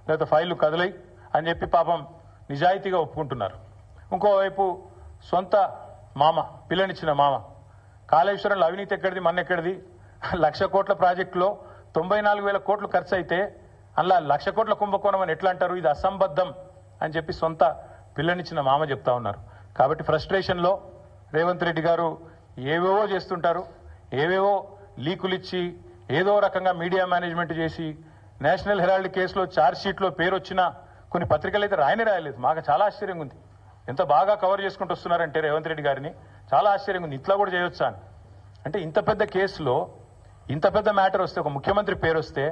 లేకపోతే ఫైళ్లు కదలై అని చెప్పి పాపం నిజాయితీగా ఒప్పుకుంటున్నారు. ఇంకోవైపు సొంత మామ, పిల్లనిచ్చిన మామ, కాళేశ్వరంలో అవినీతి ఎక్కడిది, మన్నెక్కడిది, 1,00,000 కోట్ల ప్రాజెక్టులో 94,000 కోట్లు ఖర్చు అయితే అలా 1,00,000 కోట్ల కుంభకోణం అని ఎట్లా అంటారు, ఇది అసంబద్ధం అని చెప్పి సొంత పిల్లనిచ్చిన మామ చెప్తా ఉన్నారు. కాబట్టి ఫ్రస్ట్రేషన్లో రేవంత్ రెడ్డి గారు ఏవేవో చేస్తుంటారు, ఏవేవో లీకులు ఇచ్చి ఏదో రకంగా మీడియా మేనేజ్మెంట్ చేసి నేషనల్ హెరాల్డ్ కేసులో ఛార్జ్ షీట్లో పేరు వచ్చిన కొన్ని పత్రికలు అయితే రాయలేదు. మాకు చాలా ఆశ్చర్యంగా ఉంది, ఎంత బాగా కవర్ చేసుకుంటూ వస్తున్నారంటే రేవంత్ రెడ్డి గారిని, చాలా ఆశ్చర్యంగా ఉంది. ఇట్లా కూడా చేయొచ్చా అని. అంటే ఇంత పెద్ద కేసులో ఇంత పెద్ద మ్యాటర్ వస్తే, ఒక ముఖ్యమంత్రి పేరు వస్తే,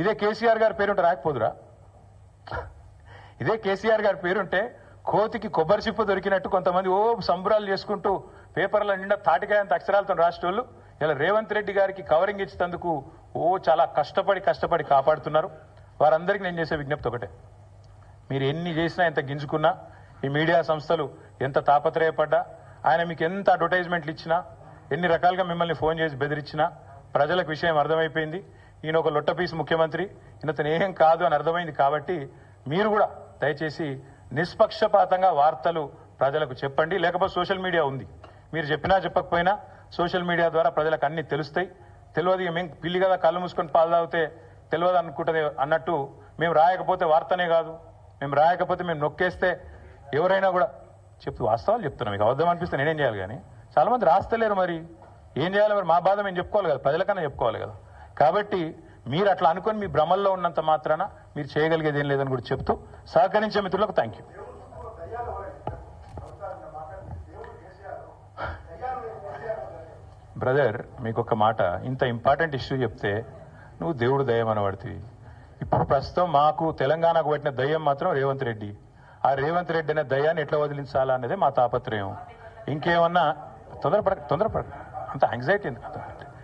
ఇదే కేసీఆర్ గారి పేరుంటే రాకపోదురా? ఇదే కేసీఆర్ గారి పేరుంటే కోతికి కొబ్బరి చిప్ప దొరికినట్టు కొంతమంది సంబరాలు చేసుకుంటూ పేపర్ల నిండా తాటికాయంత అక్షరాలతో రాసేటోళ్ళు ఇలా రేవంత్ రెడ్డి గారికి కవరింగ్ ఇచ్చేందుకు చాలా కష్టపడి కాపాడుతున్నారు. వారందరికీ నేను చేసే విజ్ఞప్తి ఒకటే, మీరు ఎన్ని చేసినా, ఎంత గింజుకున్నా, ఈ మీడియా సంస్థలు ఎంత తాపత్రయపడ్డా, ఆయన మీకు ఎంత అడ్వర్టైజ్మెంట్లు ఇచ్చినా, ఎన్ని రకాలుగా మిమ్మల్ని ఫోన్ చేసి బెదిరించినా ప్రజలకు విషయం అర్థమైపోయింది. ఈయన ఒక లొట్టపీసు ముఖ్యమంత్రి, ఈయనతను ఏం కాదు అని అర్థమైంది. కాబట్టి మీరు కూడా దయచేసి నిష్పక్షపాతంగా వార్తలు ప్రజలకు చెప్పండి. లేకపోతే సోషల్ మీడియా ఉంది, మీరు చెప్పినా చెప్పకపోయినా సోషల్ మీడియా ద్వారా ప్రజలకు అన్ని తెలుస్తాయి. తెలియదు మేము పిల్లి కదా కళ్ళు మూసుకొని పాలు తాగితే తెలియదు అనుకుంటుంది అన్నట్టు, మేము రాయకపోతే వార్తనే కాదు, మేము రాయకపోతే మేము నొక్కేస్తే ఎవరైనా కూడా వాస్తవాలు చెప్తున్నాం. మీకు అబద్ధం అనిపిస్తే నేనేం చేయాలి? కానీ చాలా మంది రాస్తలేరు, మరి ఏం చేయాలి? మరి మా బాధ మేము చెప్పుకోవాలి కదా, ప్రజలకన్నా చెప్పుకోవాలి కదా. కాబట్టి మీరు అట్లా అనుకొని మీ భ్రమల్లో ఉన్నంత మాత్రాన మీరు చేయగలిగేది ఏం లేదని కూడా చెప్తూ సహకరించే మిత్రులకు థ్యాంక్ యూ. బ్రదర్, మీకు ఒక మాట, ఇంత ఇంపార్టెంట్ ఇష్యూ చెప్తే నువ్వు దేవుడు దయ్యం అనబడుతుంది. ఇప్పుడు ప్రస్తుతం మాకు తెలంగాణకు పట్టిన దయ్యం మాత్రం రేవంత్ రెడ్డి. ఆ రేవంత్ రెడ్డి అనే దయ్యాన్ని ఎట్లా వదిలించాలా అనేది మా తాపత్రయం. ఇంకేమన్నా తొందరపడ అంత యాంగ్జైటీ ఎందుకు?